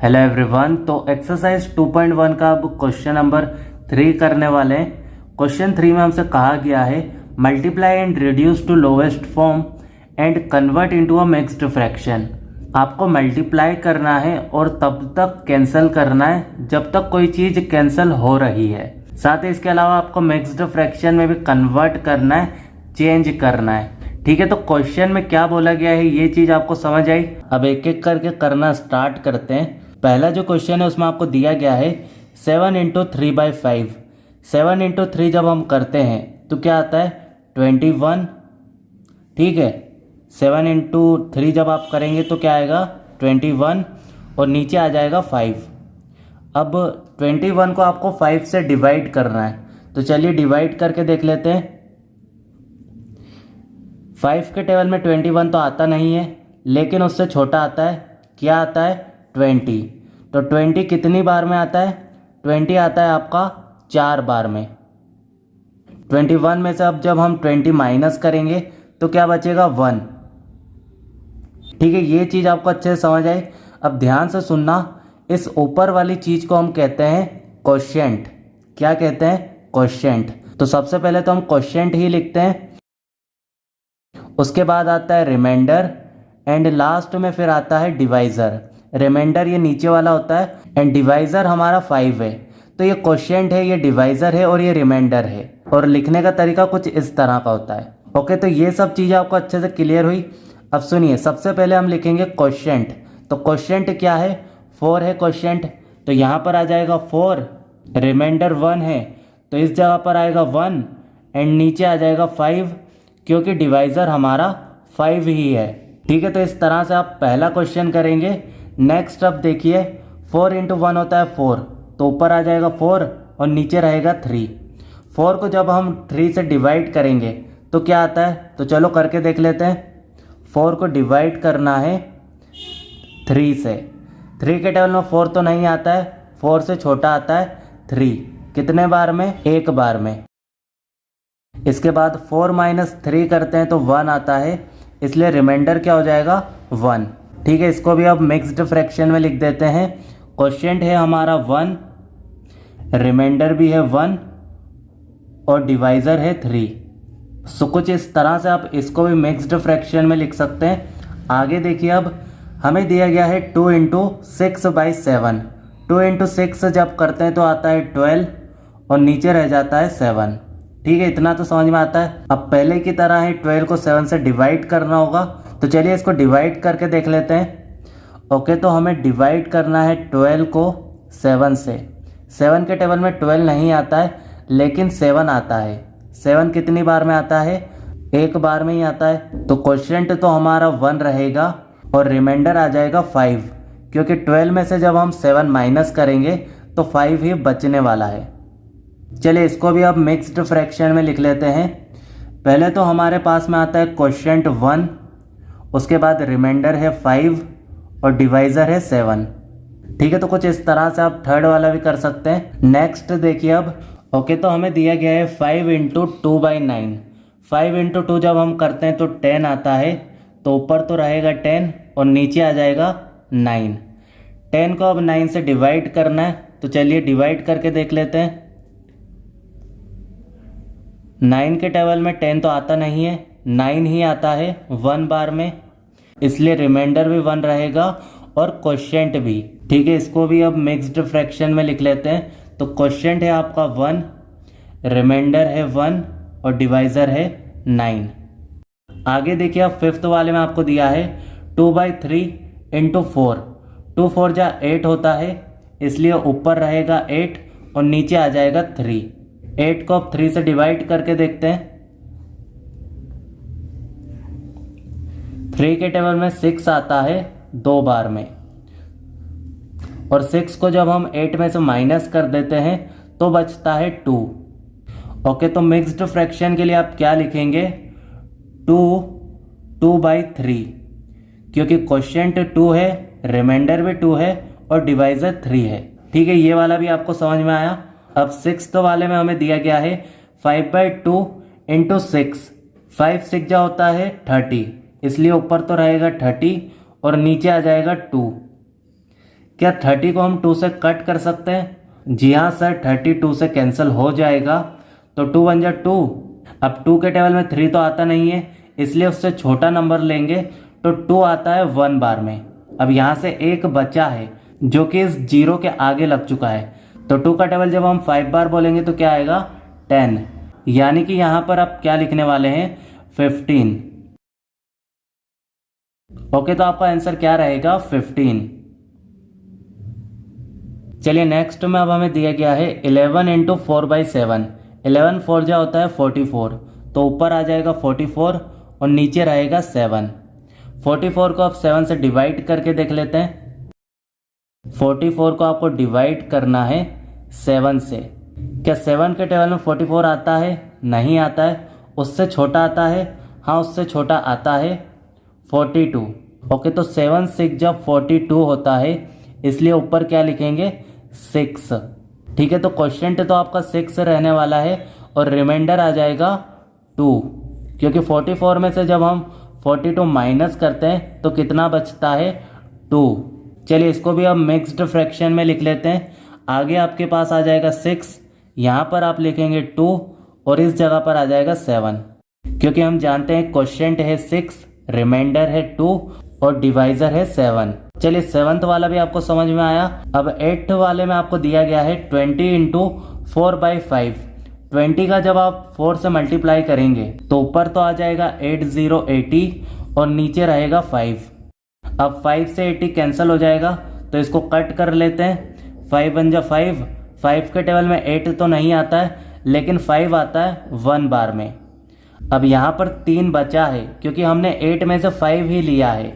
Hello everyone. तो exercise 2.1 का अब क्वेश्चन नंबर 3 करने वाले हैं। क्वेश्चन 3 में हमसे कहा गया है multiply and reduce to lowest form and convert into a mixed fraction. आपको मल्टीप्लाई करना है और तब तक कैंसिल करना है जब तक कोई चीज़ कैंसिल हो रही है। साथ ही इसके अलावा आपको मिक्स्ड फ्रैक्शन में भी कन्वर्ट करना है, चेंज करना है। ठीक है, तो क्वेश्चन में क्या बोला गया है ये चीज़ आपको समझ आई। अब एक एक करके करना स्टार्ट करते हैं। पहला जो क्वेश्चन है उसमें आपको दिया गया है 7 इंटू 3/5। 7 इंटू 3 जब हम करते हैं तो क्या आता है 21। ठीक है, 7 इंटू 3 जब आप करेंगे तो क्या आएगा 21 और नीचे आ जाएगा 5। अब 21 को आपको 5 से डिवाइड करना है, तो चलिए डिवाइड करके देख लेते हैं। 5 के टेबल में 21 तो आता नहीं है, लेकिन उससे छोटा आता है। क्या आता है 20। तो 20 कितनी बार में आता है 20 आता है आपका 4 बार में। 21 में से अब जब हम 20 माइनस करेंगे तो क्या बचेगा 1। ठीक है, ये चीज़ आपको अच्छे से समझ आई। अब ध्यान से सुनना, इस ऊपर वाली चीज़ को हम कहते हैं क्वोशिएंट। क्या कहते हैं क्वोशिएंट। तो सबसे पहले तो हम क्वोशिएंट ही लिखते हैं, उसके बाद आता है रिमाइंडर एंड लास्ट में फिर आता है डिवाइज़र। रिमाइंडर ये नीचे वाला होता है एंड डिवाइज़र हमारा 5 है। तो ये क्वोशिएंट है, ये डिवाइज़र है और ये रिमाइंडर है। और लिखने का तरीका कुछ इस तरह का होता है। ओके, तो ये सब चीज़ें आपको अच्छे से क्लियर हुई। अब सुनिए, सबसे पहले हम लिखेंगे क्वोशिएंट। तो क्वोशिएंट क्या है 4 है क्वोशिएंट, तो यहाँ पर आ जाएगा 4। रिमाइंडर 1 है तो इस जगह पर आएगा 1 एंड नीचे आ जाएगा 5, क्योंकि डिवाइज़र हमारा 5 ही है। ठीक है, तो इस तरह से आप पहला क्वेश्चन करेंगे। नेक्स्ट अब देखिए 4 इंटू 1 होता है 4, तो ऊपर आ जाएगा 4 और नीचे रहेगा 3। 4 को जब हम 3 से डिवाइड करेंगे तो क्या आता है, तो चलो करके देख लेते हैं। 4 को डिवाइड करना है 3 से। 3 के टेबल में 4 तो नहीं आता है, 4 से छोटा आता है 3। कितने बार में, एक बार में। इसके बाद 4 माइनस 3 करते हैं तो 1 आता है, इसलिए रिमाइंडर क्या हो जाएगा 1। ठीक है, इसको भी अब मिक्स्ड फ्रैक्शन में लिख देते हैं। क्वोशिएंट है हमारा 1, रिमाइंडर भी है 1 और डिवाइज़र है 3। सो कुछ इस तरह से आप इसको भी मिक्स्ड फ्रैक्शन में लिख सकते हैं। आगे देखिए, अब हमें दिया गया है 2 इंटू 6/7। 2 इंटू 6 जब करते हैं तो आता है 12 और नीचे रह जाता है 7। ठीक है, इतना तो समझ में आता है। अब पहले की तरह ही 12 को 7 से डिवाइड करना होगा, तो चलिए इसको डिवाइड करके देख लेते हैं। ओके, तो हमें डिवाइड करना है 12 को 7 से। 7 के टेबल में 12 नहीं आता है, लेकिन 7 आता है। 7 कितनी बार में आता है, एक बार में ही आता है। तो क्वोशिएंट तो हमारा 1 रहेगा और रिमाइंडर आ जाएगा 5, क्योंकि 12 में से जब हम 7 माइनस करेंगे तो 5 ही बचने वाला है। चलिए इसको भी अब मिक्स्ड फ्रैक्शन में लिख लेते हैं। पहले तो हमारे पास में आता है क्वोशिएंट 1, उसके बाद रिमाइंडर है 5 और डिवाइज़र है 7। ठीक है, तो कुछ इस तरह से आप थर्ड वाला भी कर सकते हैं। नेक्स्ट देखिए अब। ओके, तो हमें दिया गया है 5 इंटू 2/9। 5 इंटू 2 जब हम करते हैं तो 10 आता है, तो ऊपर तो रहेगा 10 और नीचे आ जाएगा 9। 10 को अब 9 से डिवाइड करना है, तो चलिए डिवाइड करके देख लेते हैं। 9 के टेबल में 10 तो आता नहीं है, 9 ही आता है 1 बार में, इसलिए रिमाइंडर भी 1 रहेगा और क्वोशिएंट भी। ठीक है, इसको भी अब मिक्स्ड फ्रैक्शन में लिख लेते हैं। तो क्वोशिएंट है आपका 1, रिमाइंडर है 1 और डिवाइज़र है 9। आगे देखिए, अब फिफ्थ वाले में आपको दिया है 2/3 इंटू 4। 2 4 जा 8 होता है, इसलिए ऊपर रहेगा 8 और नीचे आ जाएगा 3। 8 को अब 3 से डिवाइड करके देखते हैं। 3 के टेबल में 6 आता है 2 बार में, और 6 को जब हम 8 में से माइनस कर देते हैं तो बचता है 2। ओके, तो मिक्स्ड फ्रैक्शन के लिए आप क्या लिखेंगे 2/3, क्योंकि क्वोशिएंट 2 है, रिमाइंडर भी 2 है और डिवाइज़र 3 है। ठीक है, ये वाला भी आपको समझ में आया। अब सिक्स्थ वाले में हमें दिया गया है 5/2 इंटू 6। 5 6 जा होता है 30, इसलिए ऊपर तो रहेगा 30 और नीचे आ जाएगा 2। क्या 30 को हम 2 से कट कर सकते हैं? जी हाँ सर, 32 से कैंसिल हो जाएगा। तो 2 1 जा 2। अब 2 के टेबल में 3 तो आता नहीं है, इसलिए उससे छोटा नंबर लेंगे तो 2 आता है 1 बार में। अब यहाँ से एक बचा है जो कि इस 0 के आगे लग चुका है। तो 2 का टेबल जब हम 5 बार बोलेंगे तो क्या आएगा? 10। यानी कि यहाँ पर आप क्या लिखने वाले हैं? 15। ओके, तो आपका आंसर क्या रहेगा? 15। चलिए नेक्स्ट में अब हमें दिया गया है 11 इंटू 4/7। 11 4 जा होता है 44, तो ऊपर आ जाएगा 44 और नीचे रहेगा 7। 44 को आप 7 से डिवाइड करके देख लेते हैं। 44 को आपको डिवाइड करना है 7 से। क्या 7 के टेबल में 44 आता है? नहीं आता है। उससे छोटा आता है? हाँ, उससे छोटा आता है 42। ओके, तो 7 6 जब 42 होता है, इसलिए ऊपर क्या लिखेंगे? 6। ठीक है, तो क्वेश्चन तो आपका 6 रहने वाला है और रिमाइंडर आ जाएगा 2, क्योंकि 44 में से जब हम 42 माइनस करते हैं तो कितना बचता है? 2। चलिए इसको भी अब मिक्स्ड फ्रैक्शन में लिख लेते हैं। आगे आपके पास आ जाएगा 6, यहाँ पर आप लिखेंगे 2 और इस जगह पर आ जाएगा 7, क्योंकि हम जानते हैं क्वेश्चन है 6, रिमाइंडर है 2 और डिवाइजर है 7। चलिए 7th वाला भी आपको समझ में आया। अब 8th वाले में आपको दिया गया है 20 इंटू 4/5। 20 का जब आप 4 से मल्टीप्लाई करेंगे तो ऊपर तो आ जाएगा 80 और नीचे रहेगा 5। अब 5 से 80 कैंसिल हो जाएगा, तो इसको कट कर लेते हैं। 5 1 जा 5। 5 के टेबल में 8 तो नहीं आता है, लेकिन 5 आता है 1 बार में। अब यहाँ पर 3 बचा है, क्योंकि हमने 8 में से 5 ही लिया है,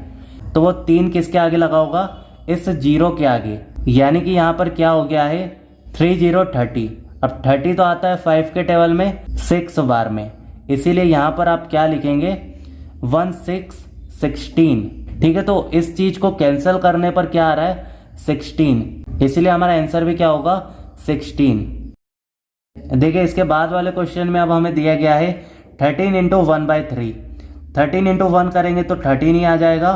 तो वो 3 किसके आगे लगा होगा? इस 0 के आगे। यानी कि यहाँ पर क्या हो गया है? 3 0 30। अब 30 तो आता है 5 के टेबल में 6 बार में, इसीलिए यहाँ पर आप क्या लिखेंगे? 1 6 16। ठीक है, तो इस चीज को कैंसिल करने पर क्या आ रहा है? 16। इसलिए हमारा आंसर भी क्या होगा? 16। देखिए इसके बाद वाले क्वेश्चन में अब हमें दिया गया है 13 इंटू 1/3। 13 इंटू 1 करेंगे तो 13 ही आ जाएगा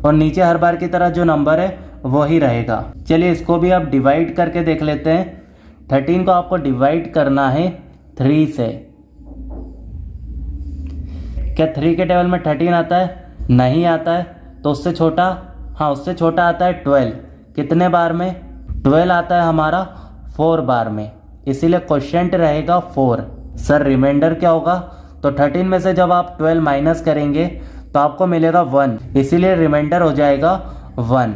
और नीचे हर बार की तरह जो नंबर है वो ही रहेगा। चलिए इसको भी आप डिवाइड करके देख लेते हैं। 13 को आपको डिवाइड करना है 3 से। क्या 3 के टेबल में 13 आता है? नहीं आता है। तो उससे छोटा? हाँ, उससे छोटा आता है 12। कितने बार में? 12 आता है हमारा 4 बार में, इसीलिए क्वेश्चन रहेगा 4। सर रिमाइंडर क्या होगा? तो 13 में से जब आप 12 माइनस करेंगे तो आपको मिलेगा 1, इसीलिए रिमाइंडर हो जाएगा 1।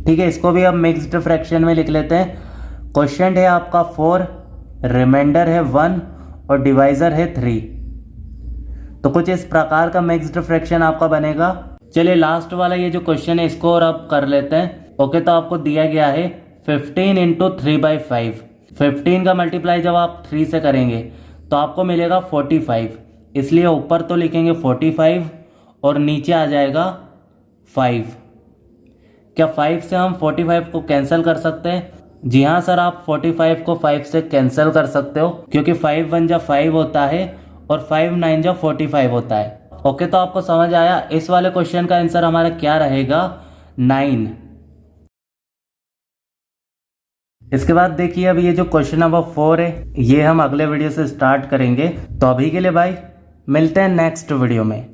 ठीक है, इसको भी अब मिक्स्ड फ्रैक्शन में लिख लेते हैं। क्वेश्चन है आपका 4, रिमाइंडर है 1 और डिवाइजर है 3। तो कुछ इस प्रकार का मिक्स्ड फ्रैक्शन आपका बनेगा। चलिए लास्ट वाला ये जो क्वेश्चन है इसको और अब कर लेते हैं। ओके, तो आपको दिया गया है 15 इंटू 3/5। 15 का मल्टीप्लाई जब आप 3 से करेंगे तो आपको मिलेगा 45, इसलिए ऊपर तो लिखेंगे 45 और नीचे आ जाएगा 5। क्या 5 से हम 45 को कैंसिल कर सकते हैं? जी हाँ सर, आप 45 को 5 से कैंसिल कर सकते हो, क्योंकि 5 1 जा 5 होता है और 5 9 जा 45 होता है। ओके, तो आपको समझ आया। इस वाले क्वेश्चन का आंसर हमारा क्या रहेगा? 9। इसके बाद देखिए अब ये जो क्वेश्चन नंबर 4 है ये हम अगले वीडियो से स्टार्ट करेंगे। तो अभी के लिए बाय, मिलते हैं नेक्स्ट वीडियो में।